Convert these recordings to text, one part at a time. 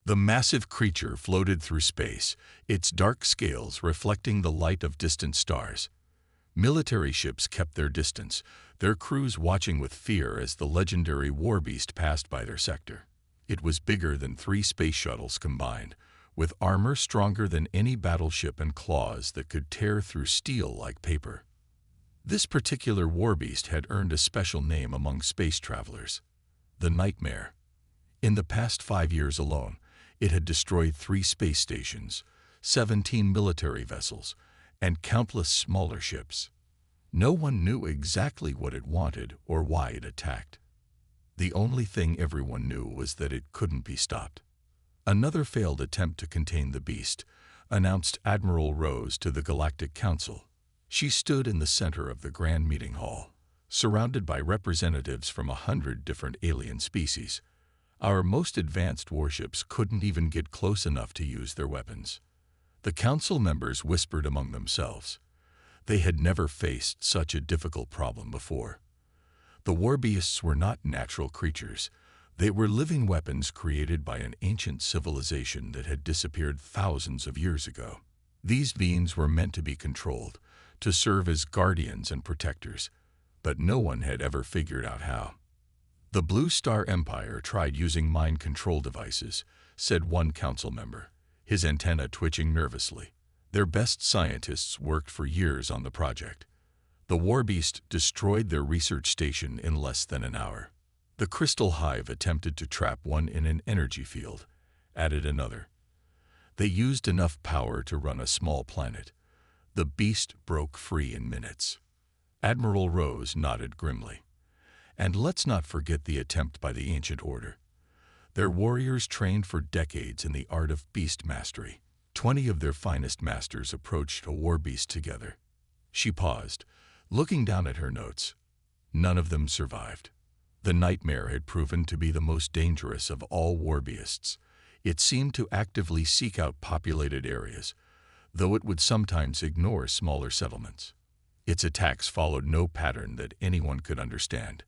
The massive creature floated through space, its dark scales reflecting the light of distant stars. Military ships kept their distance, their crews watching with fear as the legendary Warbeast passed by their sector. It was bigger than 3 space shuttles combined, with armor stronger than any battleship and claws that could tear through steel like paper. This particular Warbeast had earned a special name among space travelers: the Nightmare. In the past 5 years alone, it had destroyed 3 space stations, 17 military vessels, and countless smaller ships. No one knew exactly what it wanted or why it attacked. The only thing everyone knew was that it couldn't be stopped. Another failed attempt to contain the beast, announced Admiral Rose to the Galactic Council. She stood in the center of the Grand Meeting Hall, surrounded by representatives from 100 different alien species. Our most advanced warships couldn't even get close enough to use their weapons. The council members whispered among themselves. They had never faced such a difficult problem before. The Warbeasts were not natural creatures. They were living weapons created by an ancient civilization that had disappeared thousands of years ago. These beings were meant to be controlled, to serve as guardians and protectors, but no one had ever figured out how. "The Blue Star Empire tried using mind control devices," said one council member, his antenna twitching nervously. "Their best scientists worked for years on the project. The Warbeast destroyed their research station in less than an hour. The Crystal Hive attempted to trap one in an energy field," added another. "They used enough power to run a small planet. The beast broke free in minutes." Admiral Rose nodded grimly. "And let's not forget the attempt by the Ancient Order. Their warriors trained for decades in the art of beast mastery. 20 of their finest masters approached a warbeast together." She paused, looking down at her notes. None of them survived. The Nightmare had proven to be the most dangerous of all warbeasts. It seemed to actively seek out populated areas, though it would sometimes ignore smaller settlements. Its attacks followed no pattern that anyone could understand.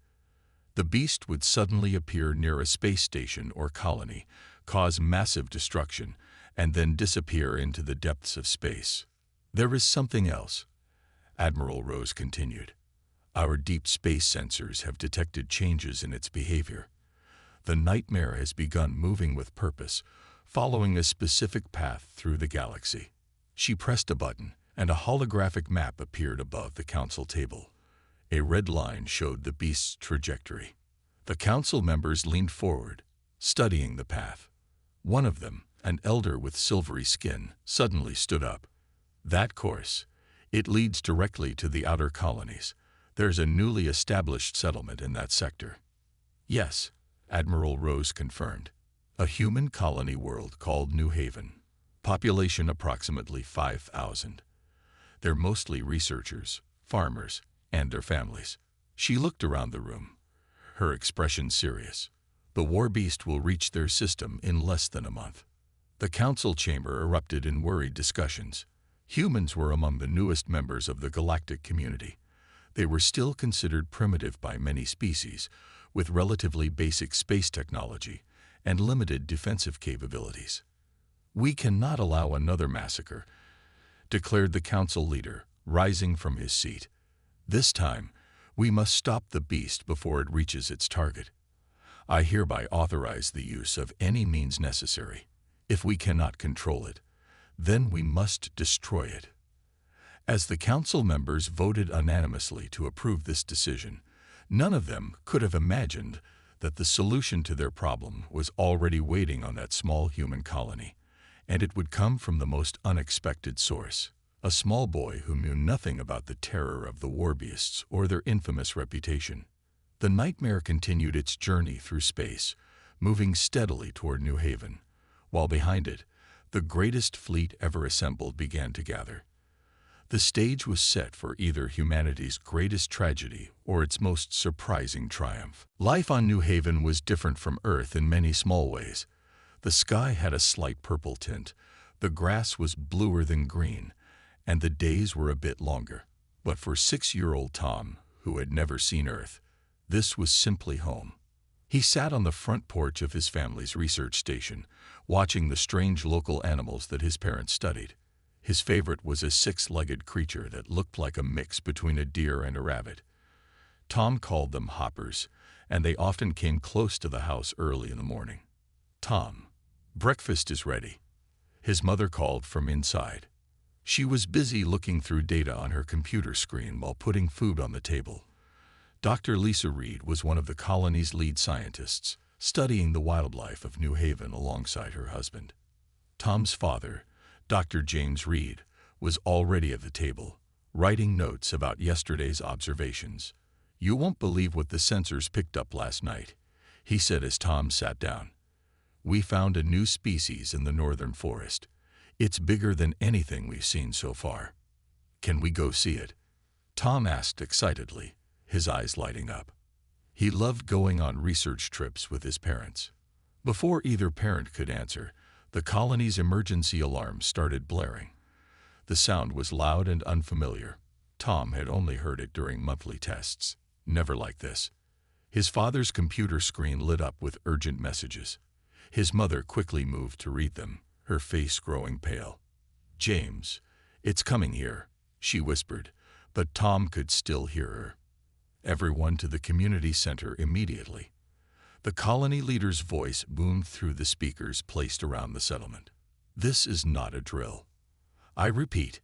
The beast would suddenly appear near a space station or colony, cause massive destruction, and then disappear into the depths of space. "There is something else," Admiral Rose continued. "Our deep space sensors have detected changes in its behavior. The Nightmare has begun moving with purpose, following a specific path through the galaxy." She pressed a button, and a holographic map appeared above the council table. A red line showed the beast's trajectory. The council members leaned forward, studying the path. One of them, an elder with silvery skin, suddenly stood up. "That course. It leads directly to the outer colonies. There's a newly established settlement in that sector." "Yes," Admiral Rose confirmed. "A human colony world called New Haven. Population approximately 5,000. They're mostly researchers, farmers, and their families." She looked around the room, her expression serious. "The Warbeast will reach their system in less than a month." The council chamber erupted in worried discussions. Humans were among the newest members of the galactic community. They were still considered primitive by many species, with relatively basic space technology and limited defensive capabilities. "We cannot allow another massacre," declared the council leader, rising from his seat. "This time, we must stop the beast before it reaches its target. I hereby authorize the use of any means necessary. If we cannot control it, then we must destroy it." As the council members voted unanimously to approve this decision, none of them could have imagined that the solution to their problem was already waiting on that small human colony, and it would come from the most unexpected source. A small boy who knew nothing about the terror of the Warbeasts or their infamous reputation. The Nightmare continued its journey through space, moving steadily toward New Haven, while behind it, the greatest fleet ever assembled began to gather. The stage was set for either humanity's greatest tragedy or its most surprising triumph. Life on New Haven was different from Earth in many small ways. The sky had a slight purple tint, the grass was bluer than green, and the days were a bit longer. But for 6-year-old Tom, who had never seen Earth, this was simply home. He sat on the front porch of his family's research station, watching the strange local animals that his parents studied. His favorite was a six-legged creature that looked like a mix between a deer and a rabbit. Tom called them hoppers, and they often came close to the house early in the morning. "Tom, breakfast is ready," his mother called from inside. She was busy looking through data on her computer screen while putting food on the table. Dr. Lisa Reed was one of the colony's lead scientists, studying the wildlife of New Haven alongside her husband. Tom's father, Dr. James Reed, was already at the table, writing notes about yesterday's observations. "You won't believe what the sensors picked up last night," he said as Tom sat down. "We found a new species in the northern forest. It's bigger than anything we've seen so far." "Can we go see it?" Tom asked excitedly, his eyes lighting up. He loved going on research trips with his parents. Before either parent could answer, the colony's emergency alarm started blaring. The sound was loud and unfamiliar. Tom had only heard it during monthly tests. Never like this. His father's computer screen lit up with urgent messages. His mother quickly moved to read them, her face growing pale. "James, it's coming here," she whispered, but Tom could still hear her. "Everyone to the community center immediately." The colony leader's voice boomed through the speakers placed around the settlement. "This is not a drill. I repeat,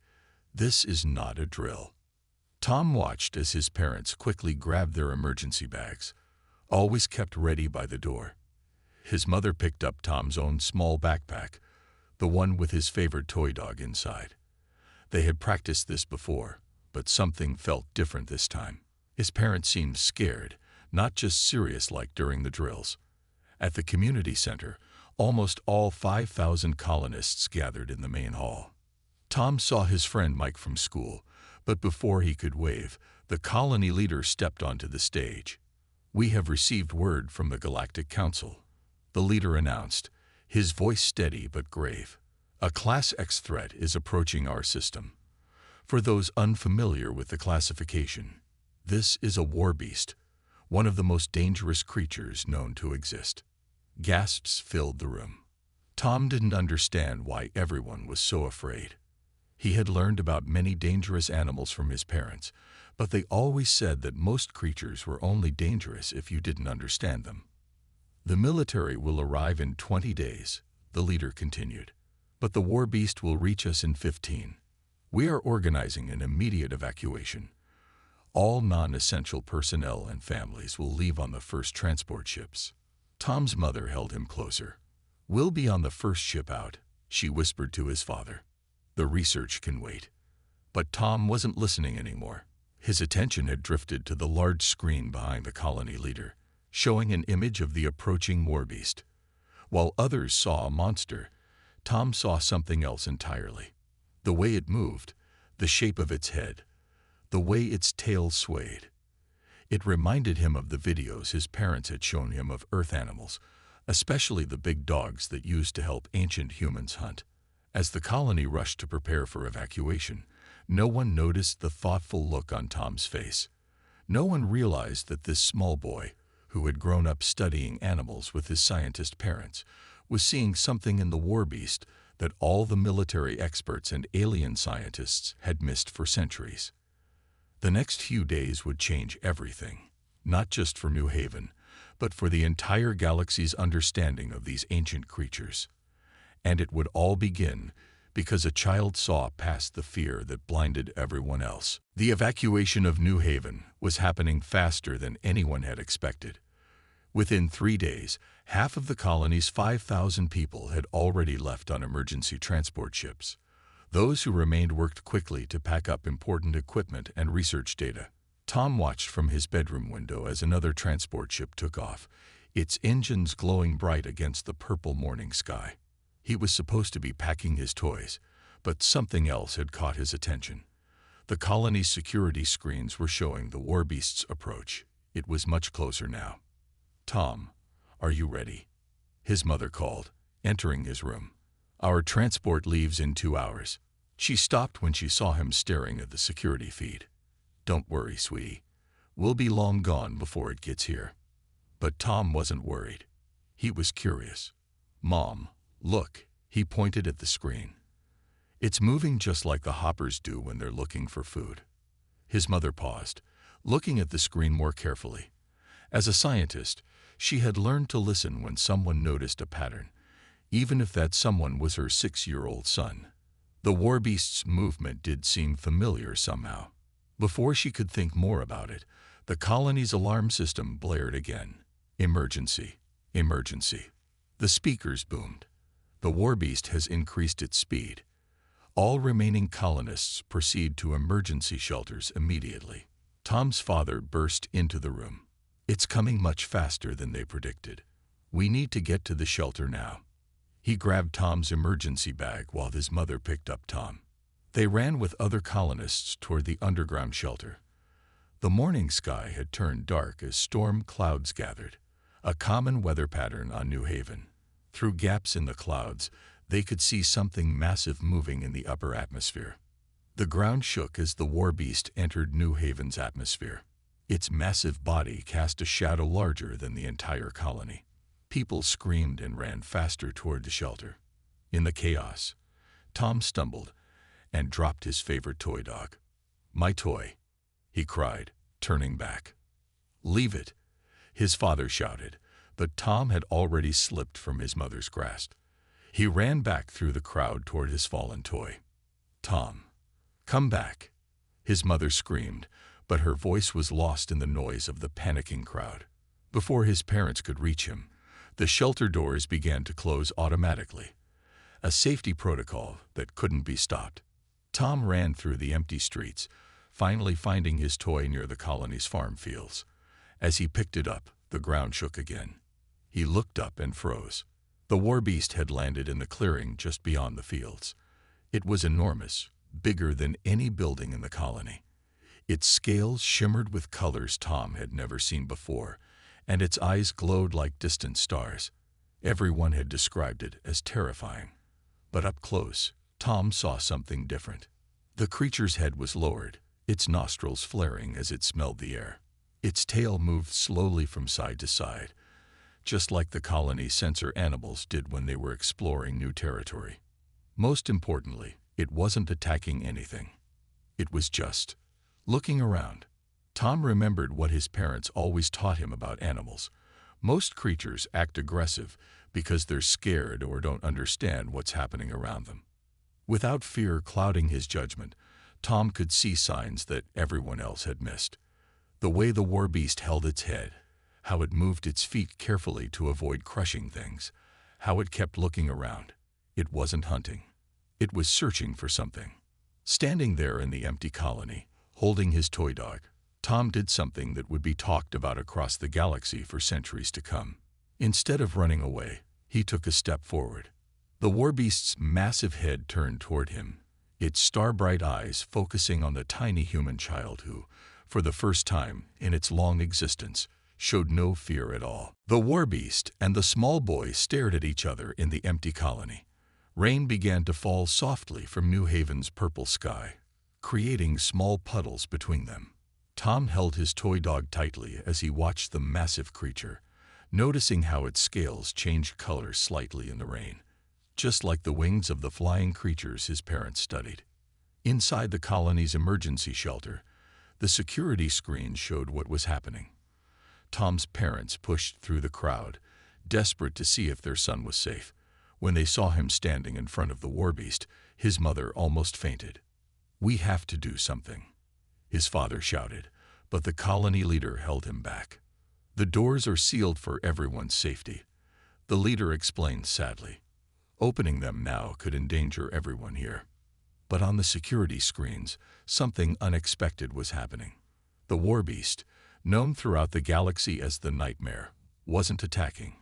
this is not a drill." Tom watched as his parents quickly grabbed their emergency bags, always kept ready by the door. His mother picked up Tom's own small backpack, the one with his favorite toy dog inside. They had practiced this before, but something felt different this time. His parents seemed scared, not just serious like during the drills. At the community center, almost all 5,000 colonists gathered in the main hall. Tom saw his friend Mike from school, but before he could wave, the colony leader stepped onto the stage. "We have received word from the Galactic Council," the leader announced, his voice steady but grave. "A Class X threat is approaching our system. For those unfamiliar with the classification, this is a warbeast, one of the most dangerous creatures known to exist." Gasps filled the room. Tom didn't understand why everyone was so afraid. He had learned about many dangerous animals from his parents, but they always said that most creatures were only dangerous if you didn't understand them. "The military will arrive in 20 days, the leader continued, "but the warbeast will reach us in 15. We are organizing an immediate evacuation. All non-essential personnel and families will leave on the first transport ships." Tom's mother held him closer. "We'll be on the first ship out," she whispered to his father. "The research can wait." But Tom wasn't listening anymore. His attention had drifted to the large screen behind the colony leader, showing an image of the approaching warbeast. While others saw a monster, Tom saw something else entirely. The way it moved, the shape of its head, the way its tail swayed. It reminded him of the videos his parents had shown him of Earth animals, especially the big dogs that used to help ancient humans hunt. As the colony rushed to prepare for evacuation, no one noticed the thoughtful look on Tom's face. No one realized that this small boy, who had grown up studying animals with his scientist parents, was seeing something in the warbeast that all the military experts and alien scientists had missed for centuries. The next few days would change everything, not just for New Haven, but for the entire galaxy's understanding of these ancient creatures. And it would all begin because a child saw past the fear that blinded everyone else. The evacuation of New Haven was happening faster than anyone had expected. Within 3 days, half of the colony's 5,000 people had already left on emergency transport ships. Those who remained worked quickly to pack up important equipment and research data. Tom watched from his bedroom window as another transport ship took off, its engines glowing bright against the purple morning sky. He was supposed to be packing his toys, but something else had caught his attention. The colony's security screens were showing the warbeast's approach. It was much closer now. "Tom, are you ready?" his mother called, entering his room. "Our transport leaves in 2 hours." She stopped when she saw him staring at the security feed. "Don't worry, sweetie. We'll be long gone before it gets here." But Tom wasn't worried. He was curious. "Mom, look," he pointed at the screen. "It's moving just like the hoppers do when they're looking for food." His mother paused, looking at the screen more carefully. As a scientist, she had learned to listen when someone noticed a pattern, even if that someone was her 6-year-old son. The warbeast's movement did seem familiar somehow. Before she could think more about it, the colony's alarm system blared again. "Emergency! Emergency!" The speakers boomed. "The warbeast has increased its speed. All remaining colonists proceed to emergency shelters immediately." Tom's father burst into the room. "It's coming much faster than they predicted. We need to get to the shelter now." He grabbed Tom's emergency bag while his mother picked up Tom. They ran with other colonists toward the underground shelter. The morning sky had turned dark as storm clouds gathered, a common weather pattern on New Haven. Through gaps in the clouds, they could see something massive moving in the upper atmosphere. The ground shook as the warbeast entered New Haven's atmosphere. Its massive body cast a shadow larger than the entire colony. People screamed and ran faster toward the shelter. In the chaos, Tom stumbled and dropped his favorite toy dog. "My toy," he cried, turning back. "Leave it," his father shouted, but Tom had already slipped from his mother's grasp. He ran back through the crowd toward his fallen toy. "Tom, come back," his mother screamed, but her voice was lost in the noise of the panicking crowd. Before his parents could reach him, the shelter doors began to close automatically, a safety protocol that couldn't be stopped. Tom ran through the empty streets, finally finding his toy near the colony's farm fields. As he picked it up, the ground shook again. He looked up and froze. The warbeast had landed in the clearing just beyond the fields. It was enormous, bigger than any building in the colony. Its scales shimmered with colors Tom had never seen before, and its eyes glowed like distant stars. Everyone had described it as terrifying. But up close, Tom saw something different. The creature's head was lowered, its nostrils flaring as it smelled the air. Its tail moved slowly from side to side, just like the colony's censor animals did when they were exploring new territory. Most importantly, it wasn't attacking anything. It was just looking around. Tom remembered what his parents always taught him about animals. Most creatures act aggressive because they're scared or don't understand what's happening around them. Without fear clouding his judgment, Tom could see signs that everyone else had missed. The way the warbeast held its head, how it moved its feet carefully to avoid crushing things, how it kept looking around. It wasn't hunting. It was searching for something. Standing there in the empty colony, holding his toy dog, Tom did something that would be talked about across the galaxy for centuries to come. Instead of running away, he took a step forward. The warbeast's massive head turned toward him, its star-bright eyes focusing on the tiny human child who, for the first time in its long existence, showed no fear at all. The warbeast and the small boy stared at each other in the empty colony. Rain began to fall softly from New Haven's purple sky, creating small puddles between them. Tom held his toy dog tightly as he watched the massive creature, noticing how its scales changed color slightly in the rain, just like the wings of the flying creatures his parents studied. Inside the colony's emergency shelter, the security screen showed what was happening. Tom's parents pushed through the crowd, desperate to see if their son was safe. When they saw him standing in front of the warbeast, his mother almost fainted. "We have to do something," his father shouted, but the colony leader held him back. "The doors are sealed for everyone's safety," the leader explained sadly. "Opening them now could endanger everyone here." But on the security screens, something unexpected was happening. The warbeast, known throughout the galaxy as the Nightmare, wasn't attacking.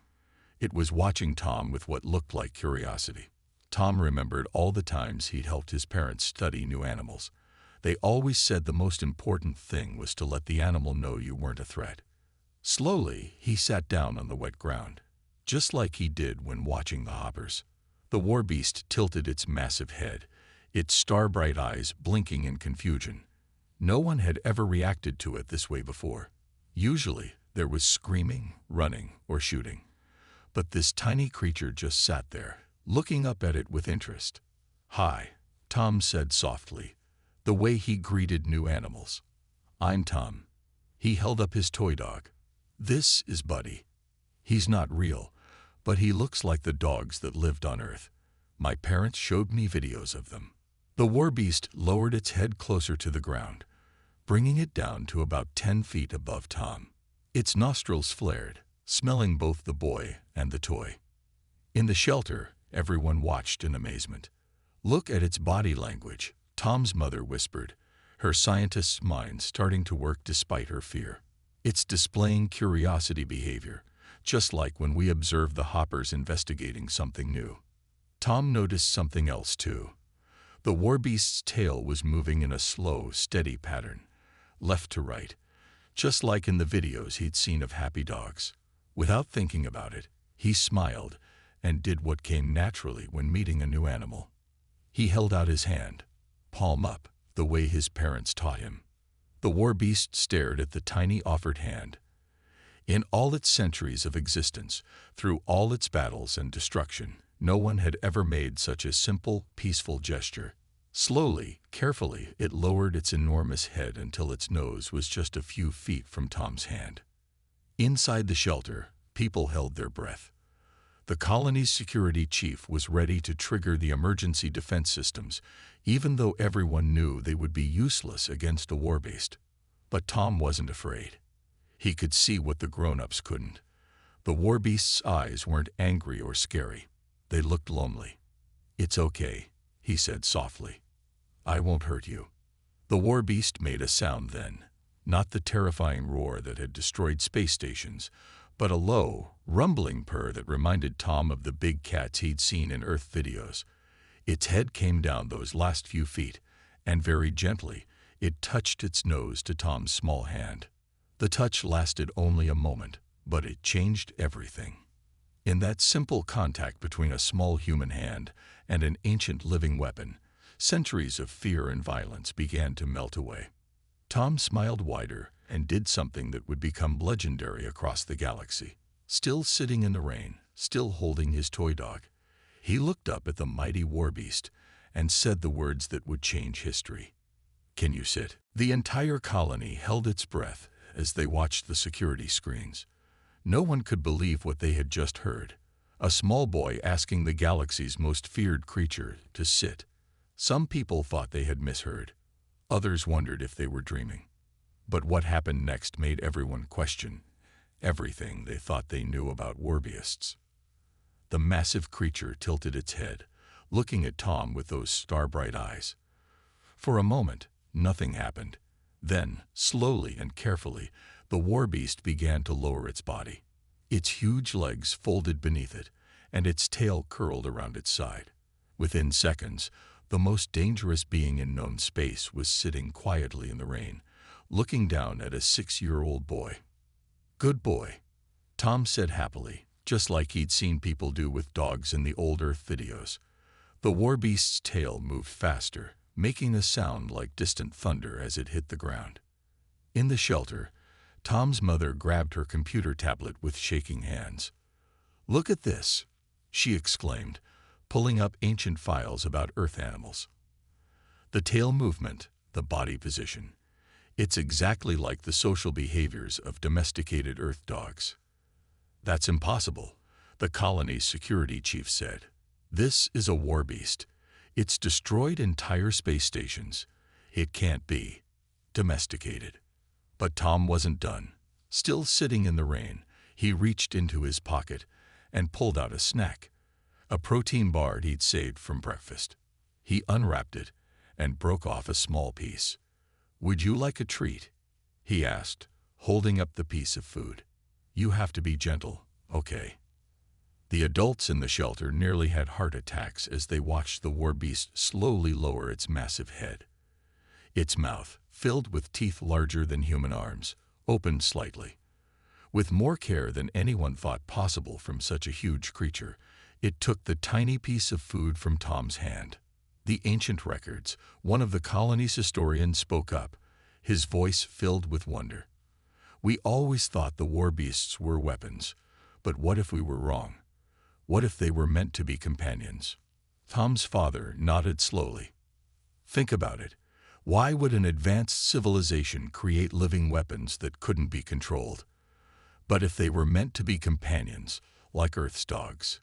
It was watching Tom with what looked like curiosity. Tom remembered all the times he'd helped his parents study new animals. They always said the most important thing was to let the animal know you weren't a threat. Slowly, he sat down on the wet ground, just like he did when watching the hoppers. The warbeast tilted its massive head, its star-bright eyes blinking in confusion. No one had ever reacted to it this way before. Usually, There was screaming, running, or shooting. But this tiny creature just sat there, looking up at it with interest. "Hi," Tom said softly, the way he greeted new animals. "I'm Tom." He held up his toy dog. "This is Buddy. He's not real, but he looks like the dogs that lived on Earth. My parents showed me videos of them." The warbeast lowered its head closer to the ground, bringing it down to about 10 feet above Tom. Its nostrils flared, smelling both the boy and the toy. In the shelter, everyone watched in amazement. "Look at its body language," Tom's mother whispered, her scientist's mind starting to work despite her fear. "It's displaying curiosity behavior, just like when we observed the hoppers investigating something new." Tom noticed something else too. The warbeast's tail was moving in a slow, steady pattern, left to right, just like in the videos he'd seen of happy dogs. Without thinking about it, he smiled and did what came naturally when meeting a new animal. He held out his hand, palm up, the way his parents taught him. The warbeast stared at the tiny offered hand. In all its centuries of existence, through all its battles and destruction, no one had ever made such a simple, peaceful gesture. Slowly, carefully, it lowered its enormous head until its nose was just a few feet from Tom's hand. Inside the shelter, people held their breath. The colony's security chief was ready to trigger the emergency defense systems, even though everyone knew they would be useless against a warbeast. But Tom wasn't afraid. He could see what the grown-ups couldn't. The warbeast's eyes weren't angry or scary. They looked lonely. "It's okay," he said softly. "I won't hurt you." The warbeast made a sound then, not the terrifying roar that had destroyed space stations, but a low, rumbling purr that reminded Tom of the big cats he'd seen in Earth videos. Its head came down those last few feet, and very gently, it touched its nose to Tom's small hand. The touch lasted only a moment, but it changed everything. In that simple contact between a small human hand and an ancient living weapon, centuries of fear and violence began to melt away. Tom smiled wider and did something that would become legendary across the galaxy. Still sitting in the rain, still holding his toy dog, he looked up at the mighty warbeast and said the words that would change history. "Can you sit?" The entire colony held its breath as they watched the security screens. No one could believe what they had just heard. A small boy asking the galaxy's most feared creature to sit. Some people thought they had misheard. Others wondered if they were dreaming. But what happened next made everyone question everything they thought they knew about warbeasts. The massive creature tilted its head, looking at Tom with those star-bright eyes. For a moment, nothing happened. Then, slowly and carefully, the warbeast began to lower its body. Its huge legs folded beneath it, and its tail curled around its side. Within seconds, the most dangerous being in known space was sitting quietly in the rain, looking down at a 6-year-old boy. "Good boy," Tom said happily, just like he'd seen people do with dogs in the old Earth videos. The warbeast's tail moved faster, making a sound like distant thunder as it hit the ground. In the shelter, Tom's mother grabbed her computer tablet with shaking hands. "Look at this," she exclaimed, pulling up ancient files about Earth animals. The tail movement, the body position. It's exactly like the social behaviors of domesticated Earth dogs. "That's impossible," the colony's security chief said. "This is a warbeast. It's destroyed entire space stations. It can't be domesticated." But Tom wasn't done. Still sitting in the rain, he reached into his pocket and pulled out a snack, a protein bar he'd saved from breakfast. He unwrapped it and broke off a small piece. "Would you like a treat?" he asked, holding up the piece of food. "You have to be gentle, okay?" The adults in the shelter nearly had heart attacks as they watched the warbeast slowly lower its massive head. Its mouth, filled with teeth larger than human arms, opened slightly. With more care than anyone thought possible from such a huge creature, it took the tiny piece of food from Tom's hand. "The ancient records," one of the colony's historians spoke up, his voice filled with wonder. We always thought the warbeasts were weapons, but what if we were wrong? What if they were meant to be companions? Tom's father nodded slowly. Think about it. Why would an advanced civilization create living weapons that couldn't be controlled? But if they were meant to be companions, like Earth's dogs,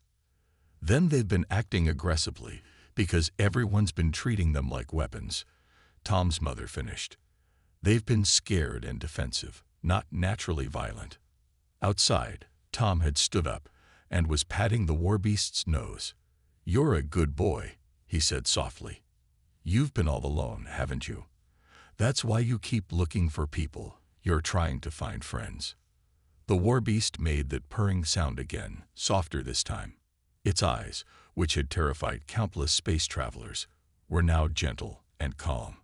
then they've been acting aggressively because everyone's been treating them like weapons. Tom's mother finished. They've been scared and defensive, not naturally violent. Outside, Tom had stood up and was patting the warbeast's nose. "You're a good boy," he said softly. "You've been all alone, haven't you? That's why you keep looking for people. You're trying to find friends." The warbeast made that purring sound again, softer this time. Its eyes, which had terrified countless space travelers, were now gentle and calm.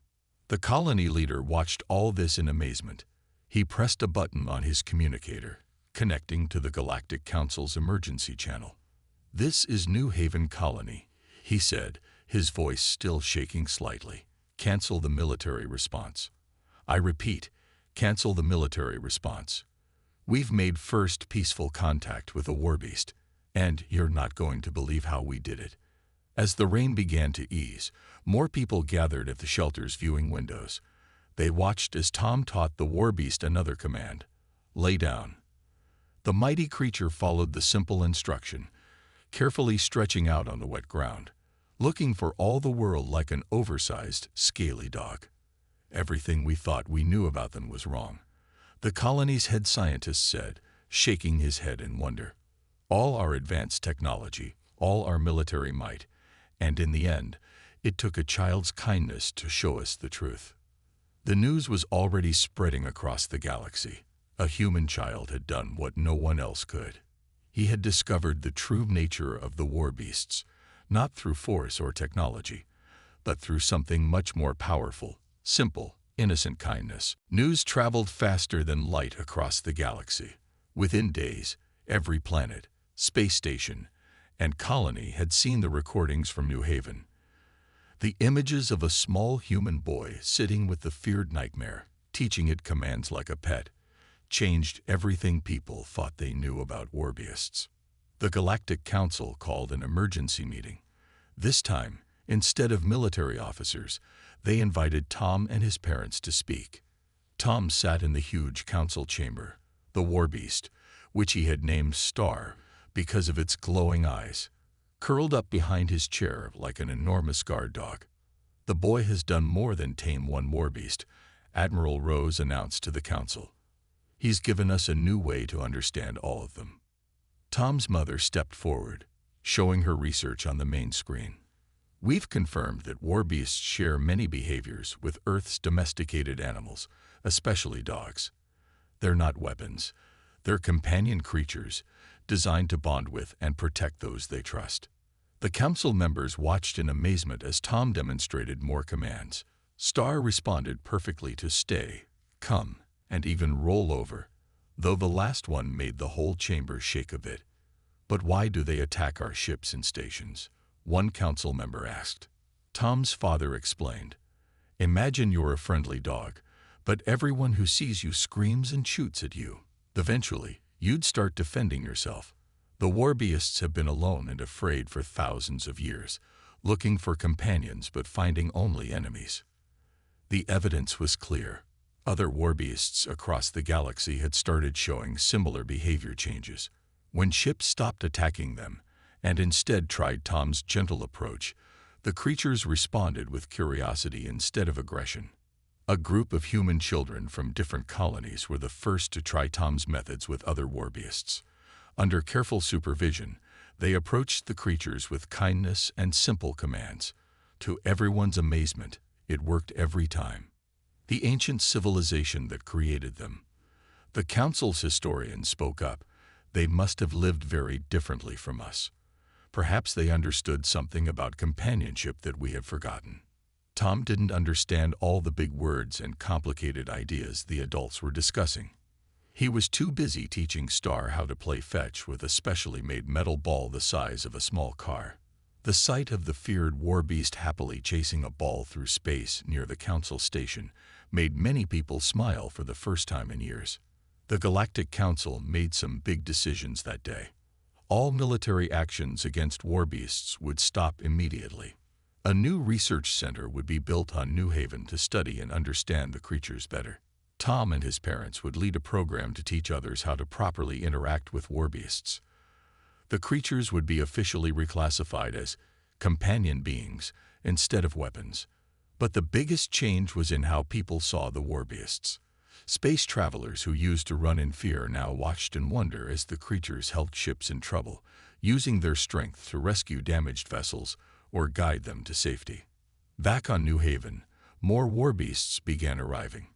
The colony leader watched all this in amazement. He pressed a button on his communicator, connecting to the Galactic Council's emergency channel. "This is New Haven Colony," he said, his voice still shaking slightly. "Cancel the military response. I repeat, cancel the military response. We've made first peaceful contact with a warbeast, and you're not going to believe how we did it." As the rain began to ease, more people gathered at the shelter's viewing windows. They watched as Tom taught the warbeast another command: "Lay down." The mighty creature followed the simple instruction, carefully stretching out on the wet ground, looking for all the world like an oversized, scaly dog. Everything we thought we knew about them was wrong, the colony's head scientist said, shaking his head in wonder. All our advanced technology, all our military might, and in the end, it took a child's kindness to show us the truth. The news was already spreading across the galaxy. A human child had done what no one else could. He had discovered the true nature of the warbeasts, not through force or technology, but through something much more powerful, simple, innocent kindness. News traveled faster than light across the galaxy. Within days, every planet, space station, and colony had seen the recordings from New Haven. The images of a small human boy sitting with the feared nightmare, teaching it commands like a pet, changed everything people thought they knew about warbeasts. The Galactic Council called an emergency meeting. This time, instead of military officers, they invited Tom and his parents to speak. Tom sat in the huge council chamber. The warbeast, which he had named Star because of its glowing eyes, curled up behind his chair like an enormous guard dog. "The boy has done more than tame one warbeast," Admiral Rose announced to the council. "He's given us a new way to understand all of them." Tom's mother stepped forward, showing her research on the main screen. "We've confirmed that warbeasts share many behaviors with Earth's domesticated animals, especially dogs. They're not weapons. They're companion creatures, designed to bond with and protect those they trust." The council members watched in amazement as Tom demonstrated more commands. Star responded perfectly to stay, come, and even roll over, though the last one made the whole chamber shake a bit. "But why do they attack our ships and stations?" one council member asked. Tom's father explained. "Imagine you're a friendly dog, but everyone who sees you screams and shoots at you. Eventually, you'd start defending yourself. The warbeasts have been alone and afraid for thousands of years, looking for companions but finding only enemies." The evidence was clear. Other warbeasts across the galaxy had started showing similar behavior changes. When ships stopped attacking them, and instead tried Tom's gentle approach, the creatures responded with curiosity instead of aggression. A group of human children from different colonies were the first to try Tom's methods with other warbeasts. Under careful supervision, they approached the creatures with kindness and simple commands. To everyone's amazement, it worked every time. The ancient civilization that created them. The council's historian spoke up. "They must have lived very differently from us. Perhaps they understood something about companionship that we have forgotten." Tom didn't understand all the big words and complicated ideas the adults were discussing. He was too busy teaching Star how to play fetch with a specially made metal ball the size of a small car. The sight of the feared warbeast happily chasing a ball through space near the council station made many people smile for the first time in years. The Galactic Council made some big decisions that day. All military actions against warbeasts would stop immediately. A new research center would be built on New Haven to study and understand the creatures better. Tom and his parents would lead a program to teach others how to properly interact with warbeasts. The creatures would be officially reclassified as companion beings instead of weapons. But the biggest change was in how people saw the warbeasts. Space travelers who used to run in fear now watched in wonder as the creatures helped ships in trouble, using their strength to rescue damaged vessels or guide them to safety. Back on New Haven, more warbeasts began arriving.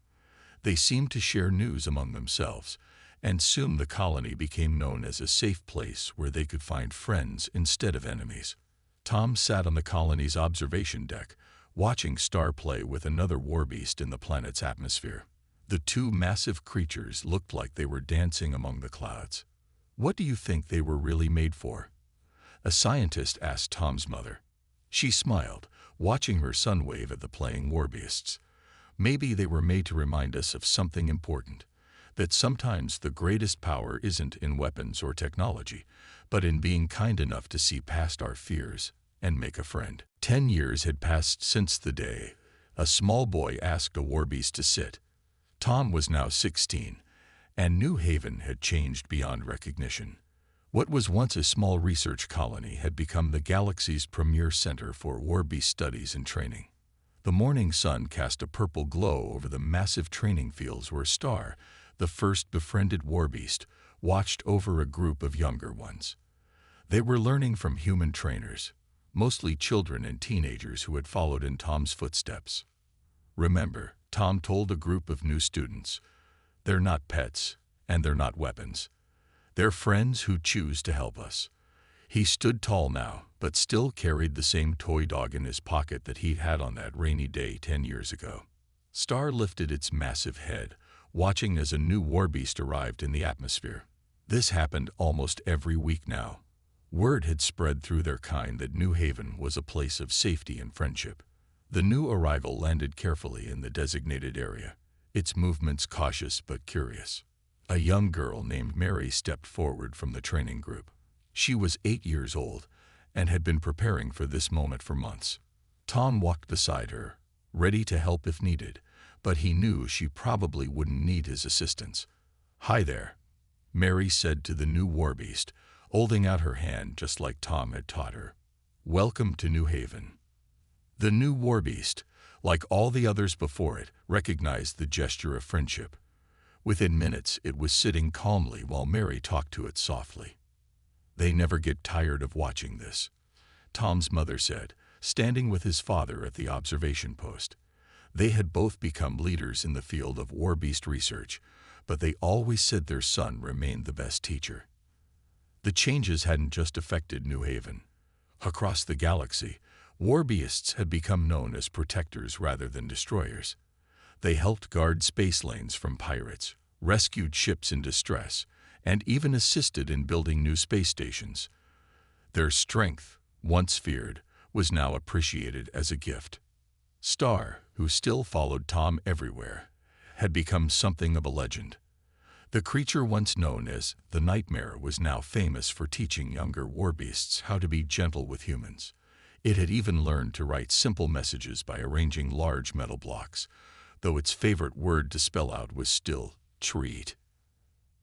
They seemed to share news among themselves, and soon the colony became known as a safe place where they could find friends instead of enemies. Tom sat on the colony's observation deck, watching Star play with another warbeast in the planet's atmosphere. The two massive creatures looked like they were dancing among the clouds. "What do you think they were really made for?" a scientist asked Tom's mother. She smiled, watching her son wave at the playing warbeasts. "Maybe they were made to remind us of something important, that sometimes the greatest power isn't in weapons or technology, but in being kind enough to see past our fears and make a friend." 10 years had passed since the day a small boy asked a warbeast to sit. Tom was now 16, and New Haven had changed beyond recognition. What was once a small research colony had become the galaxy's premier center for warbeast studies and training. The morning sun cast a purple glow over the massive training fields where Star, the first befriended warbeast, watched over a group of younger ones. They were learning from human trainers, mostly children and teenagers who had followed in Tom's footsteps. "Remember," Tom told a group of new students, "they're not pets, and they're not weapons. They're friends who choose to help us." He stood tall now, but still carried the same toy dog in his pocket that he'd had on that rainy day 10 years ago. Star lifted its massive head, watching as a new warbeast arrived in the atmosphere. This happened almost every week now. Word had spread through their kind that New Haven was a place of safety and friendship. The new arrival landed carefully in the designated area, its movements cautious but curious. A young girl named Mary stepped forward from the training group. She was 8 years old and had been preparing for this moment for months. Tom walked beside her, ready to help if needed, but he knew she probably wouldn't need his assistance. "Hi there," Mary said to the new warbeast, holding out her hand just like Tom had taught her. "Welcome to New Haven." The new warbeast, like all the others before it, recognized the gesture of friendship. Within minutes, it was sitting calmly while Mary talked to it softly. "They never get tired of watching this," Tom's mother said, standing with his father at the observation post. They had both become leaders in the field of warbeast research, but they always said their son remained the best teacher. The changes hadn't just affected New Haven. Across the galaxy, warbeasts had become known as protectors rather than destroyers. They helped guard space lanes from pirates, rescued ships in distress, and even assisted in building new space stations. Their strength, once feared, was now appreciated as a gift. Star, who still followed Tom everywhere, had become something of a legend. The creature once known as the Nightmare was now famous for teaching younger warbeasts how to be gentle with humans. It had even learned to write simple messages by arranging large metal blocks, though its favorite word to spell out was still treat.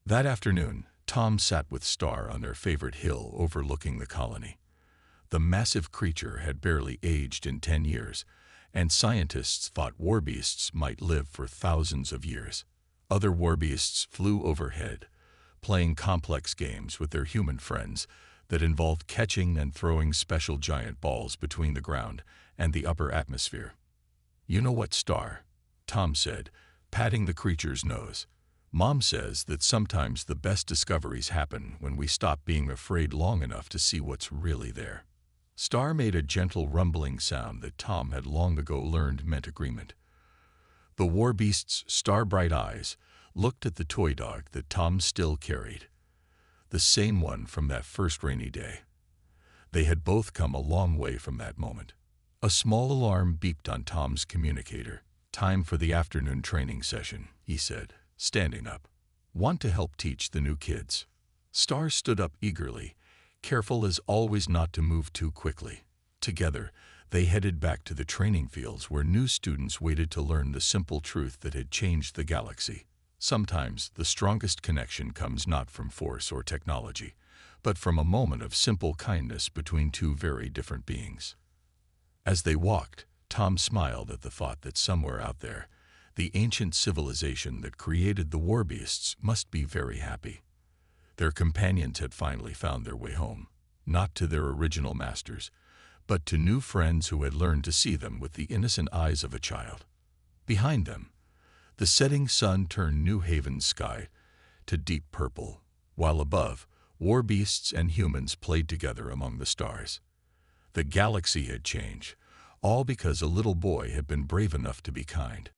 That afternoon, Tom sat with Star on their favorite hill overlooking the colony. The massive creature had barely aged in 10 years, and scientists thought warbeasts might live for thousands of years. Other warbeasts flew overhead, playing complex games with their human friends that involved catching and throwing special giant balls between the ground and the upper atmosphere. "You know what, Star?" Tom said, patting the creature's nose. "Mom says that sometimes the best discoveries happen when we stop being afraid long enough to see what's really there." Star made a gentle rumbling sound that Tom had long ago learned meant agreement. The warbeast's star-bright eyes looked at the toy dog that Tom still carried, the same one from that first rainy day. They had both come a long way from that moment. A small alarm beeped on Tom's communicator. "Time for the afternoon training session," he said, standing up. want to help teach the new kids. Stars stood up eagerly, careful as always not to move too quickly. Together, they headed back to the training fields where new students waited to learn the simple truth that had changed the galaxy. Sometimes the strongest connection comes not from force or technology, but from a moment of simple kindness between two very different beings. As they walked, Tom smiled at the thought that somewhere out there, the ancient civilization that created the Warbeasts must be very happy. Their companions had finally found their way home, not to their original masters, but to new friends who had learned to see them with the innocent eyes of a child. Behind them, the setting sun turned New Haven's sky to deep purple, while above, Warbeasts and humans played together among the stars. The galaxy had changed, all because a little boy had been brave enough to be kind.